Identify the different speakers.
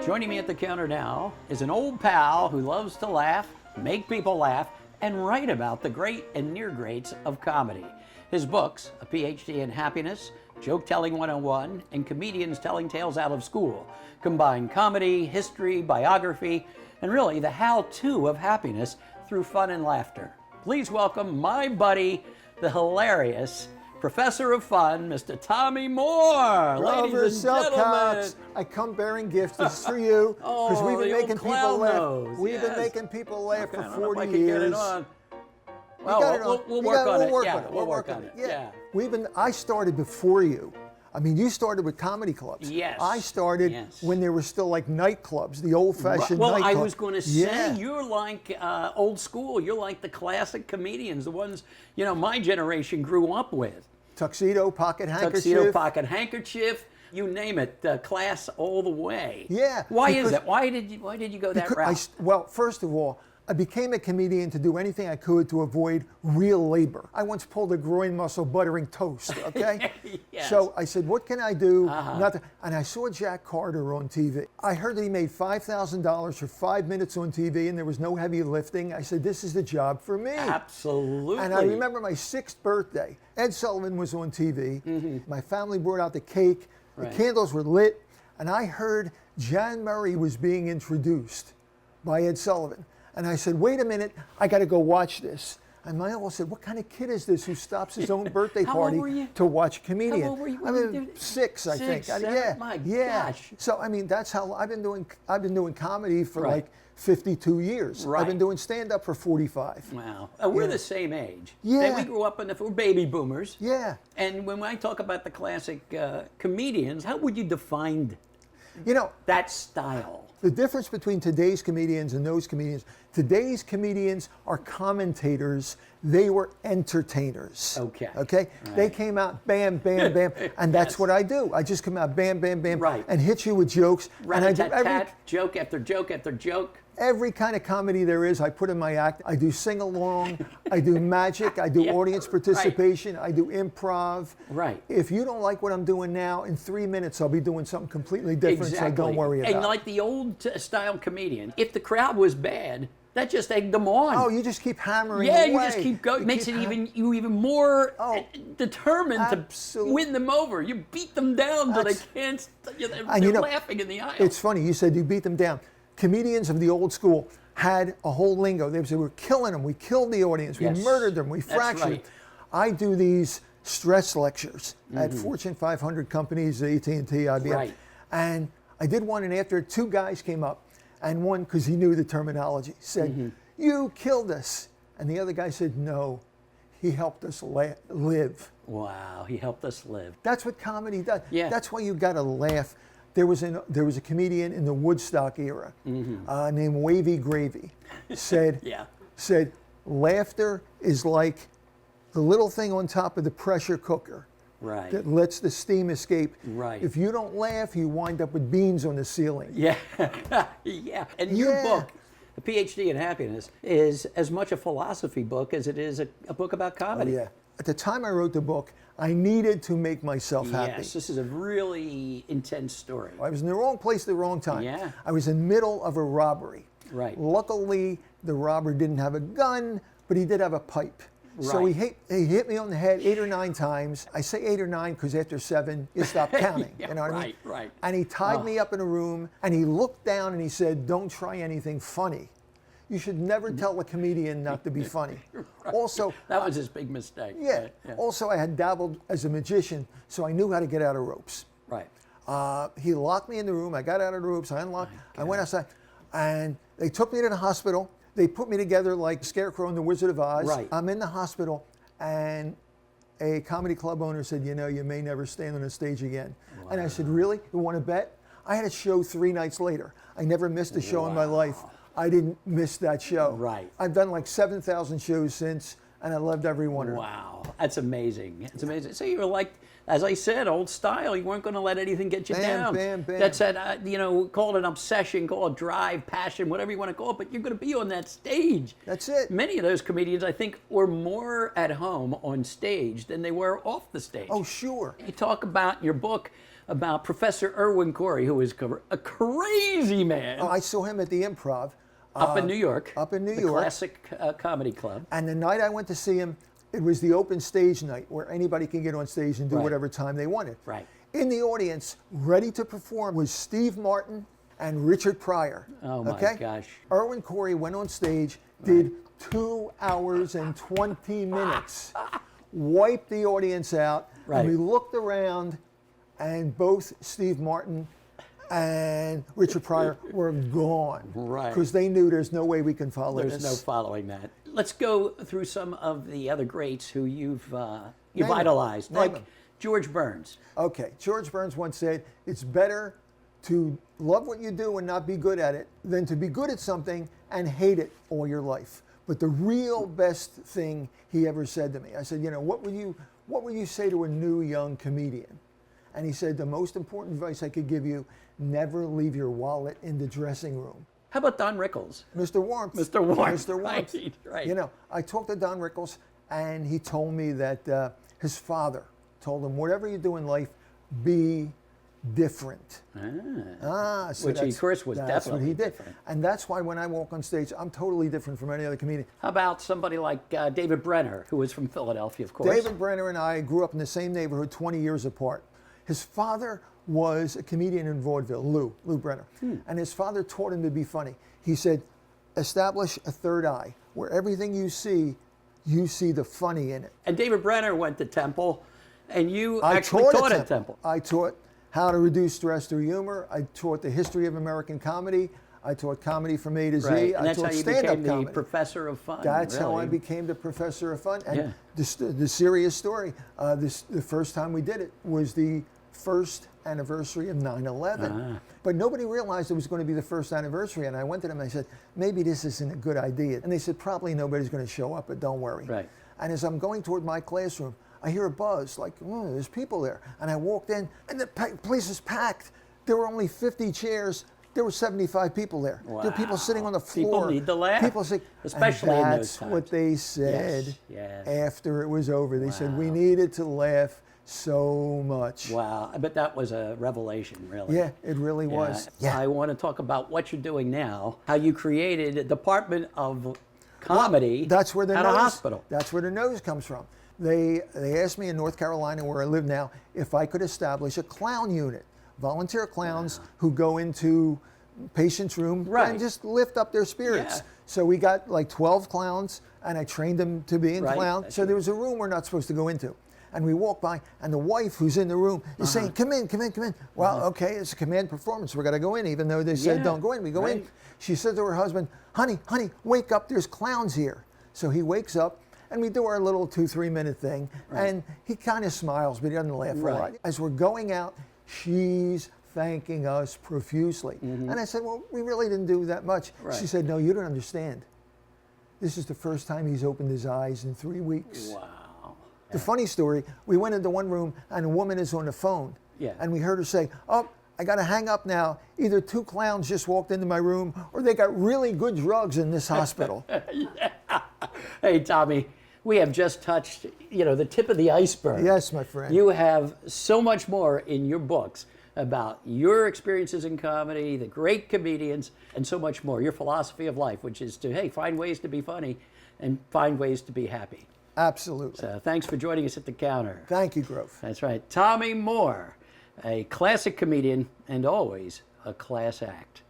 Speaker 1: Joining me at the counter now is an old pal who loves to laugh, make people laugh, and write about the great and near greats of comedy. His books, A PhD in Happiness, Joke Telling 101, and Comedians Telling Tales Out of School, combine comedy, history, biography, and really the how-to of happiness through fun and laughter. Please welcome my buddy, the hilarious Professor of Fun, Mr. Tommy Moore. Ladies and gentlemen.
Speaker 2: I come bearing gifts. This is for you because we've been making people laugh.
Speaker 1: Nose.
Speaker 2: We've been making people laugh
Speaker 1: Okay, I
Speaker 2: for
Speaker 1: don't know if I
Speaker 2: 40
Speaker 1: can get it
Speaker 2: years.
Speaker 1: on. Well, we'll work on it.
Speaker 2: We'll work on it. Yeah. I started before you. I mean, you started with comedy clubs.
Speaker 1: Yes.
Speaker 2: I started when there were still like nightclubs, the old-fashioned
Speaker 1: Well,
Speaker 2: nightclubs.
Speaker 1: I was going to say, you're like old school. You're like the classic comedians, the ones, my generation grew up with.
Speaker 2: Tuxedo, pocket handkerchief.
Speaker 1: Tuxedo, pocket handkerchief, you name it, class all the way.
Speaker 2: Yeah.
Speaker 1: Why is that? Why did you go that route?
Speaker 2: Well, first of all, I became a comedian to do anything I could to avoid real labor. I once pulled a groin muscle buttering toast, okay?
Speaker 1: Yes.
Speaker 2: So I said, what can I do? And I saw Jack Carter on TV. I heard that he made $5,000 for 5 minutes on TV and there was no heavy lifting. I said, this is the job for me.
Speaker 1: Absolutely.
Speaker 2: And I remember my 6th birthday. Ed Sullivan was on TV. My family brought out the cake. The candles were lit. And I heard Jan Murray was being introduced by Ed Sullivan. And I said, wait a minute, I got to go watch this. And my uncle said, what kind of kid is this who stops his own birthday party to watch a comedian?
Speaker 1: How old were you?
Speaker 2: I mean, 6, I think.
Speaker 1: 6, 7? My gosh.
Speaker 2: So, I mean, that's how I've been doing comedy for like 52 years. I've been doing stand-up for 45.
Speaker 1: Wow. We're the same age.
Speaker 2: Yeah.
Speaker 1: And we grew up we're baby boomers.
Speaker 2: Yeah.
Speaker 1: And when I talk about the classic comedians, how would you define that style?
Speaker 2: The difference between today's comedians and those comedians, today's comedians are commentators. They were entertainers.
Speaker 1: Okay.
Speaker 2: Right. They came out, bam, bam, bam, and that's what I do. I just come out, bam, bam, bam, and hit you with jokes. And I do
Speaker 1: joke after joke after joke.
Speaker 2: Every kind of comedy there is, I put in my act. I do sing-along, I do magic, I do audience participation, I do improv.
Speaker 1: Right.
Speaker 2: If you don't like what I'm doing now, in 3 minutes I'll be doing something completely different, so don't worry about it.
Speaker 1: And like the old style comedian, if the crowd was bad, that just egged them on.
Speaker 2: Oh, you just keep hammering away.
Speaker 1: You just keep going. It makes it even more determined to win them over. You beat them down till they can't. They're laughing in the aisle.
Speaker 2: It's funny. You said you beat them down. Comedians of the old school had a whole lingo. They would say, we're killing them. We killed the audience. We murdered them. We fractured them. I do these stress lectures at Fortune 500 companies, AT&T, IBM. And I did one, and after 2 guys came up, and one, because he knew the terminology, said, you killed us. And the other guy said, no, he helped us live.
Speaker 1: Wow, he helped us live.
Speaker 2: That's what comedy does.
Speaker 1: Yeah.
Speaker 2: That's why you got to laugh. There was a comedian in the Woodstock era named Wavy Gravy. Said, laughter is like the little thing on top of the pressure cooker that lets the steam escape. If you don't laugh, you wind up with beans on the ceiling.
Speaker 1: Yeah. And your book, A PhD in Happiness, is as much a philosophy book as it is a book about comedy.
Speaker 2: Oh, yeah. At the time I wrote the book, I needed to make myself happy.
Speaker 1: Yes, this is a really intense story.
Speaker 2: I was in the wrong place at the wrong time.
Speaker 1: Yeah.
Speaker 2: I was in the middle of a robbery.
Speaker 1: Right.
Speaker 2: Luckily, the robber didn't have a gun, but he did have a pipe. So he hit me on the head 8 or 9 times. I say 8 or 9 because after 7, you stop counting. You know what I mean?
Speaker 1: Right.
Speaker 2: And he tied me up in a room, and he looked down and he said, don't try anything funny. You should never tell a comedian not to be funny. Also,
Speaker 1: that was his big mistake.
Speaker 2: Yeah. Also, I had dabbled as a magician, so I knew how to get out of ropes.
Speaker 1: Right.
Speaker 2: He locked me in the room. I got out of the ropes. I unlocked. I went outside, and they took me to the hospital. They put me together like Scarecrow in The Wizard of Oz.
Speaker 1: Right.
Speaker 2: I'm in the hospital, and a comedy club owner said, you may never stand on a stage again. Wow. And I said, really? You want to bet? I had a show 3 nights later. I never missed a show in my life. I didn't miss that show.
Speaker 1: Right.
Speaker 2: I've done like 7,000 shows since. and I loved every one of them.
Speaker 1: Wow, that's amazing. It's amazing. So you were like, as I said, old style. You weren't going to let anything get you down.
Speaker 2: Bam, bam.
Speaker 1: That's that, call it an obsession, call it drive, passion, whatever you want to call it, but you're going to be on that stage.
Speaker 2: That's it.
Speaker 1: Many of those comedians, I think, were more at home on stage than they were off the stage.
Speaker 2: Oh, sure.
Speaker 1: You talk about in your book about Professor Irwin Corey, who is a crazy man.
Speaker 2: Oh, I saw him at the Improv.
Speaker 1: Up in New York.
Speaker 2: Up in New
Speaker 1: the
Speaker 2: York.
Speaker 1: Classic Comedy Club.
Speaker 2: And the night I went to see him, it was the open stage night where anybody can get on stage and do
Speaker 1: Right.
Speaker 2: whatever time they wanted.
Speaker 1: Right.
Speaker 2: In the audience, ready to perform, was Steve Martin and Richard Pryor.
Speaker 1: Oh, my gosh.
Speaker 2: Irwin Corey went on stage, did 2 hours and 20 minutes, wiped the audience out,
Speaker 1: Right.
Speaker 2: and we looked around, and both Steve Martin and Richard Pryor were gone.
Speaker 1: Right.
Speaker 2: Because they knew there's no way we can follow
Speaker 1: There's
Speaker 2: this.
Speaker 1: no following that. Let's go through some of the other greats who you've
Speaker 2: Name
Speaker 1: idolized,
Speaker 2: them. Name
Speaker 1: like
Speaker 2: them.
Speaker 1: George Burns.
Speaker 2: Okay, George Burns once said, it's better to love what you do and not be good at it than to be good at something and hate it all your life. But the real best thing he ever said to me, I said, what would you say to a new young comedian? And he said, the most important advice I could give you, never leave your wallet in the dressing room.
Speaker 1: How about Don Rickles?
Speaker 2: Mr. Warmth.
Speaker 1: Mr. Warmth.
Speaker 2: Mr. Warmth.
Speaker 1: Right, right.
Speaker 2: I talked to Don Rickles, and he told me that his father told him, whatever you do in life, be different. So
Speaker 1: Which, of course, was
Speaker 2: that's what
Speaker 1: definitely
Speaker 2: he did.
Speaker 1: different.
Speaker 2: And that's why when I walk on stage, I'm totally different from any other comedian.
Speaker 1: How about somebody like David Brenner, who was from Philadelphia, of course?
Speaker 2: David Brenner and I grew up in the same neighborhood 20 years apart. His father was a comedian in vaudeville, Lou Brenner. And his father taught him to be funny. He said, establish a third eye, where everything you see the funny in it.
Speaker 1: And David Brenner went to Temple, and you
Speaker 2: I
Speaker 1: actually taught at Temple.
Speaker 2: I taught how to reduce stress through humor. I taught the history of American comedy. I taught comedy from A to Z.
Speaker 1: Right. And
Speaker 2: I
Speaker 1: that's how
Speaker 2: taught
Speaker 1: you
Speaker 2: stand-up
Speaker 1: became the
Speaker 2: comedy.
Speaker 1: professor of fun.
Speaker 2: That's how
Speaker 1: really.
Speaker 2: I became the professor of fun. And
Speaker 1: Yeah.
Speaker 2: the serious story, the first time we did it was the first anniversary of 9/11. But nobody realized it was going to be the first anniversary. And I went to them and I said, maybe this isn't a good idea. And they said, probably nobody's going to show up, but don't worry.
Speaker 1: Right.
Speaker 2: And as I'm going toward my classroom, I hear a buzz, like, oh, there's people there. And I walked in, and the place is packed. There were only 50 chairs. There were 75 people there.
Speaker 1: Wow.
Speaker 2: There were people sitting on the floor.
Speaker 1: People need to laugh.
Speaker 2: People say,
Speaker 1: Especially
Speaker 2: and
Speaker 1: in those
Speaker 2: that's
Speaker 1: times.
Speaker 2: what they said
Speaker 1: Yes.
Speaker 2: after it was over. They said, we needed to laugh so much.
Speaker 1: Wow, I bet that was a revelation, really.
Speaker 2: Yeah, it really was. Yeah.
Speaker 1: I want to talk about what you're doing now, how you created a department of comedy
Speaker 2: That's where the
Speaker 1: at
Speaker 2: nose,
Speaker 1: a hospital.
Speaker 2: That's where the nose comes from. They asked me in North Carolina, where I live now, if I could establish a clown unit, volunteer clowns who go into patients' room and just lift up their spirits.
Speaker 1: Yeah.
Speaker 2: So we got like 12 clowns, and I trained them to be in clown.
Speaker 1: That's
Speaker 2: So there was a room we're not supposed to go into. And we walk by, and the wife who's in the room is saying, come in, come in, come in. Well, okay, it's a command performance. We're going to go in, even though they said don't go in. We go in. She said to her husband, honey, wake up, there's clowns here. So he wakes up, and we do our little 2-3 minute thing. And he kind of smiles, but he doesn't laugh a lot. As we're going out, she's thanking us profusely. And I said, well, we really didn't do that much. She said, no, you don't understand. This is the first time he's opened his eyes in 3 weeks.
Speaker 1: Wow.
Speaker 2: The funny story, we went into one room and a woman is on the phone.
Speaker 1: Yeah.
Speaker 2: And we heard her say, oh, I got to hang up now. Either 2 clowns just walked into my room or they got really good drugs in this hospital.
Speaker 1: Hey, Tommy, we have just touched, the tip of the iceberg.
Speaker 2: Yes, my friend.
Speaker 1: You have so much more in your books about your experiences in comedy, the great comedians, and so much more. Your philosophy of life, which is to, hey, find ways to be funny and find ways to be happy.
Speaker 2: Absolutely.
Speaker 1: So thanks for joining us at the counter.
Speaker 2: Thank you, Grove.
Speaker 1: That's right. Tommy Moore, a classic comedian and always a class act.